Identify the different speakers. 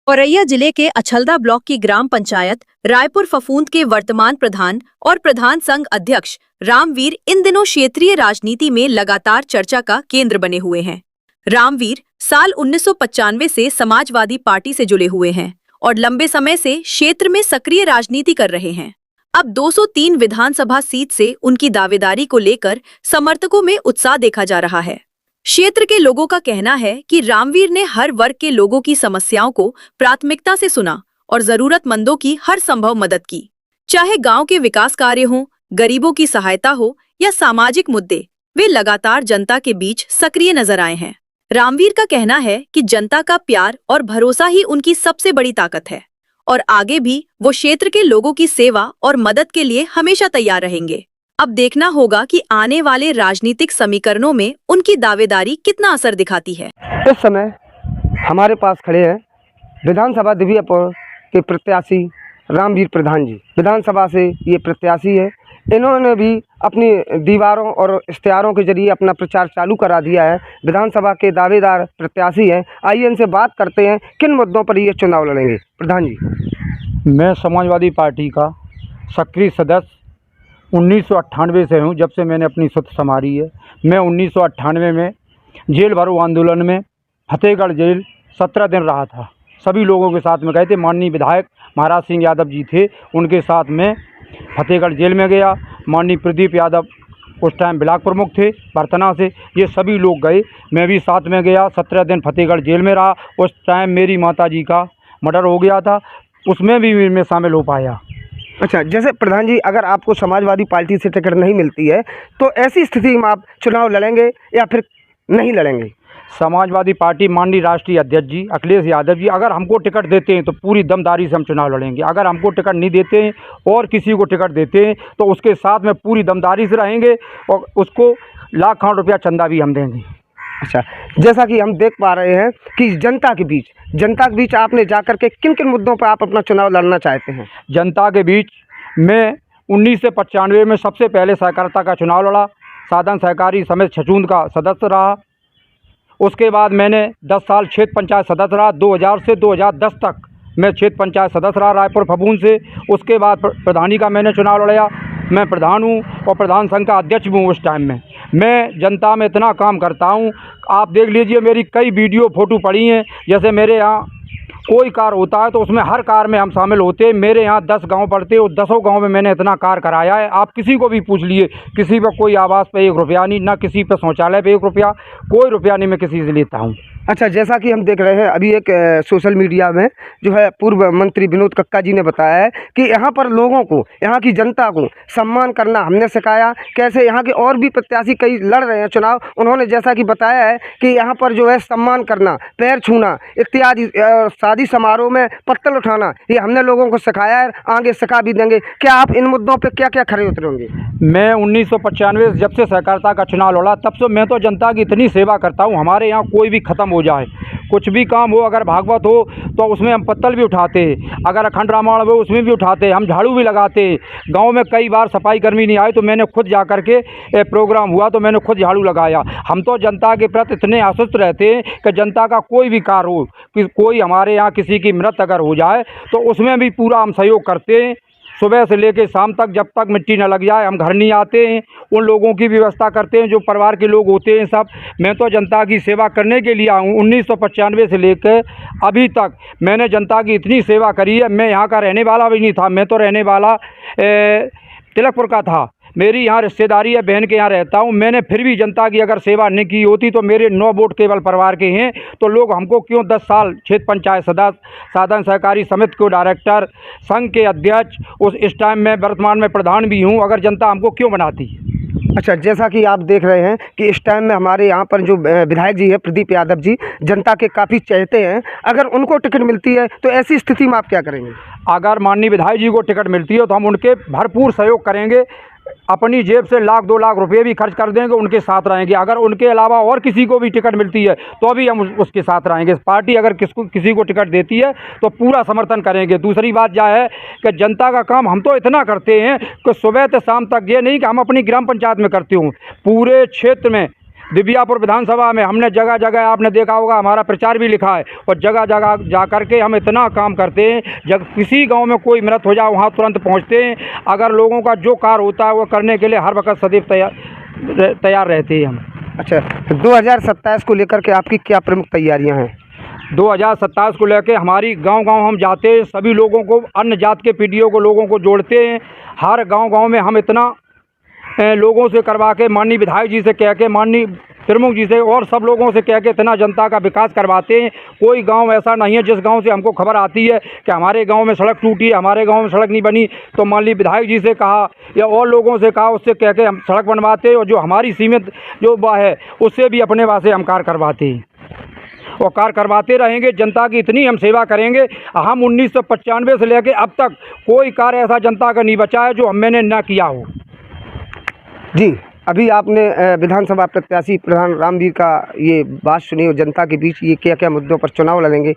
Speaker 1: औरैया जिले के अछलदा ब्लॉक की ग्राम पंचायत रायपुर फफूंद के वर्तमान प्रधान और प्रधान संघ अध्यक्ष रामवीर इन दिनों क्षेत्रीय राजनीति में लगातार चर्चा का केंद्र बने हुए हैं। रामवीर साल 1995 से समाजवादी पार्टी से जुड़े हुए हैं और लंबे समय से क्षेत्र में सक्रिय राजनीति कर रहे हैं। अब 203 विधानसभा सीट से उनकी दावेदारी को लेकर समर्थकों में उत्साह देखा जा रहा है। क्षेत्र के लोगों का कहना है कि रामवीर ने हर वर्ग के लोगों की समस्याओं को प्राथमिकता से सुना और जरूरतमंदों की हर संभव मदद की। चाहे गांव के विकास कार्य हो, गरीबों की सहायता हो या सामाजिक मुद्दे, वे लगातार जनता के बीच सक्रिय नजर आए हैं। रामवीर का कहना है कि जनता का प्यार और भरोसा ही उनकी सबसे बड़ी ताकत है और आगे भी वो क्षेत्र के लोगों की सेवा और मदद के लिए हमेशा तैयार रहेंगे। अब देखना होगा कि आने वाले राजनीतिक समीकरणों में उनकी दावेदारी कितना असर दिखाती है।
Speaker 2: इस समय हमारे पास खड़े हैं विधानसभा दिव्यापुर के प्रत्याशी रामवीर प्रधान जी। विधानसभा से ये प्रत्याशी है। इन्होंने भी अपनी दीवारों और इश्तिहारों के जरिए अपना प्रचार चालू करा दिया है। विधानसभा के दावेदार प्रत्याशी हैं। आइए इनसे बात करते हैं किन मुद्दों पर ये चुनाव लड़ेंगे। प्रधान जी,
Speaker 3: मैं समाजवादी पार्टी का सक्रिय सदस्य 1998 से हूँ, जब से मैंने अपनी सुध संभाली है। मैं 1998 में जेल भरो आंदोलन में फतेहगढ़ जेल 17 दिन रहा था। सभी लोगों के साथ में गए थे। माननीय विधायक महाराज सिंह यादव जी थे, उनके साथ में फतेहगढ़ जेल में गया। माननीय प्रदीप यादव उस टाइम ब्लॉक प्रमुख थे बर्तना से, ये सभी लोग गए, मैं भी साथ में गया। 17 दिन फतेहगढ़ जेल में रहा। उस टाइम मेरी माताजी का मर्डर हो गया था, उसमें भी मैं शामिल हो पाया।
Speaker 2: अच्छा, जैसे प्रधान जी, अगर आपको समाजवादी पार्टी से टिकट नहीं मिलती है तो ऐसी स्थिति में आप चुनाव लड़ेंगे या फिर नहीं लड़ेंगे?
Speaker 3: समाजवादी पार्टी माननीय राष्ट्रीय अध्यक्ष जी अखिलेश यादव जी अगर हमको टिकट देते हैं तो पूरी दमदारी से हम चुनाव लड़ेंगे। अगर हमको टिकट नहीं देते हैं और किसी को टिकट देते हैं तो उसके साथ में पूरी दमदारी से रहेंगे और उसको लाखों रुपया चंदा भी हम देंगे।
Speaker 2: अच्छा, जैसा कि हम देख पा रहे हैं कि जनता के बीच आपने जाकर के किन किन मुद्दों पर आप अपना चुनाव लड़ना चाहते हैं?
Speaker 3: जनता के बीच मैं 1995 में सबसे पहले सहकारिता का चुनाव लड़ा। साधन सहकारी समिति छछूंद का सदस्य रहा। उसके बाद मैंने 10 साल क्षेत्र पंचायत सदस्य रहा। 2000 से 2010 तक मैं क्षेत्र पंचायत सदस्य रहा रायपुर फफूंद से। उसके बाद प्रधानी का मैंने चुनाव लड़ाया। मैं प्रधान हूँ और प्रधान संघ का अध्यक्ष भी हूँ। उस टाइम में मैं जनता में इतना काम करता हूँ, आप देख लीजिए, मेरी कई वीडियो फोटो पड़ी हैं। जैसे मेरे यहाँ कोई कार होता है तो उसमें हर कार में हम शामिल होते हैं। मेरे यहाँ 10 गांव पड़ते हैं और 10 गांव में मैंने इतना कार कराया है। आप किसी को भी पूछ लिए, किसी पर कोई आवास पे 1 रुपया नहीं, ना किसी पे शौचालय पे 1 रुपया, कोई रुपया नहीं मैं किसी से लेता हूँ।
Speaker 2: अच्छा, जैसा कि हम देख रहे हैं अभी एक सोशल मीडिया में जो है पूर्व मंत्री विनोद कक्का जी ने बताया है कि यहाँ पर लोगों को, यहाँ की जनता को सम्मान करना हमने सिखाया। कैसे यहाँ के और भी प्रत्याशी कई लड़ रहे हैं चुनाव, उन्होंने जैसा कि बताया है कि यहाँ पर जो है सम्मान करना, पैर छूना इत्यादि, शादी समारोह में पत्तल उठाना, ये हमने लोगों को सिखाया है, आगे सिखा भी देंगे। क्या आप इन मुद्दों पर क्या क्या खड़े उतरेंगे?
Speaker 3: मैं 1995 जब से सहकारिता का चुनाव लड़ा तब से मैं तो जनता की इतनी सेवा करता हूँ। हमारे यहाँ कोई भी ख़त्म हो जाए, कुछ भी काम हो, अगर भागवत हो तो उसमें हम पत्तल भी उठाते, अगर अखंड रामायण हो उसमें भी उठाते, हम झाड़ू भी लगाते। गांव में कई बार सफाई कर्मी नहीं आए तो मैंने खुद जा कर के प्रोग्राम हुआ तो मैंने खुद झाड़ू लगाया। हम तो जनता के प्रति इतने आश्वस्त रहते हैं कि जनता का कोई भी कार्य हो, कि कोई हमारे यहाँ किसी की मृत्यु अगर हो जाए तो उसमें भी पूरा हम सहयोग करते हैं। सुबह से लेकर शाम तक, जब तक मिट्टी न लग जाए हम घर नहीं आते हैं। उन लोगों की व्यवस्था करते हैं जो परिवार के लोग होते हैं सब। मैं तो जनता की सेवा करने के लिए आऊँ। 1995 से लेकर अभी तक मैंने जनता की इतनी सेवा करी है। मैं यहाँ का रहने वाला भी नहीं था, मैं तो रहने वाला तिलकपुर का था। मेरी यहाँ रिश्तेदारी है, बहन के यहाँ रहता हूँ। मैंने फिर भी जनता की अगर सेवा नहीं की होती तो मेरे 9 वोट केवल परिवार के हैं तो लोग हमको क्यों 10 साल क्षेत्र पंचायत सदस्य, साधन सहकारी समिति को डायरेक्टर, संघ के अध्यक्ष, इस टाइम में वर्तमान में प्रधान भी हूँ, अगर जनता हमको क्यों बनाती?
Speaker 2: अच्छा, जैसा कि आप देख रहे हैं कि इस टाइम में हमारे यहाँ पर जो विधायक जी है प्रदीप यादव जी, जनता के काफ़ी चाहते हैं। अगर उनको टिकट मिलती है तो ऐसी स्थिति में आप क्या करेंगे?
Speaker 3: अगर माननीय विधायक जी को टिकट मिलती है तो हम उनके भरपूर सहयोग करेंगे। अपनी जेब से 1-2 लाख रुपए भी खर्च कर देंगे, उनके साथ रहेंगे। अगर उनके अलावा और किसी को भी टिकट मिलती है तो भी हम उसके साथ रहेंगे। पार्टी अगर किसी को टिकट देती है तो पूरा समर्थन करेंगे। दूसरी बात यह है कि जनता का काम हम तो इतना करते हैं कि सुबह से शाम तक, ये नहीं कि हम अपनी ग्राम पंचायत में करते हूँ, पूरे क्षेत्र में दिव्यापुर विधानसभा में हमने जगह जगह आपने देखा होगा हमारा प्रचार भी लिखा है और जगह जगह जा कर के हम इतना काम करते हैं, जब किसी गांव में कोई मृत हो जाए वहां तुरंत पहुंचते हैं। अगर लोगों का जो कार्य होता है वो करने के लिए हर वक्त सदैव तैयार रहते हैं हम।
Speaker 2: अच्छा, 2027 को लेकर के आपकी क्या प्रमुख तैयारियां हैं?
Speaker 3: 2027 को लेकर हमारी गांव-गांव हम जाते हैं, सभी लोगों को, अन्य जात के पीडीओ को लोगों को जोड़ते हैं। हर गांव-गांव में हम इतना लोगों से करवा के, माननीय विधायक जी से कह के, माननीय प्रमुख जी से और सब लोगों से कह के इतना जनता का विकास करवाते हैं। कोई गांव ऐसा नहीं है जिस गांव से हमको खबर आती है कि हमारे गांव में सड़क टूटी है, हमारे गांव में सड़क नहीं बनी, तो माननीय विधायक जी से कहा या और लोगों से कहा, उससे कह के हम सड़क बनवाते हैं और जो हमारी सीमित जो है उससे भी अपने वहाँ से हम कार्य करवाते हैं और कार्य करवाते रहेंगे। जनता की इतनी हम सेवा करेंगे। हम 1995 से लेकर अब तक कोई कार्य ऐसा जनता का नहीं बचा है जो मैंने न किया हो।
Speaker 2: जी, अभी आपने विधानसभा प्रत्याशी प्रधान रामवीर का ये बात सुनी और जनता के बीच ये क्या क्या मुद्दों पर चुनाव लड़ेंगे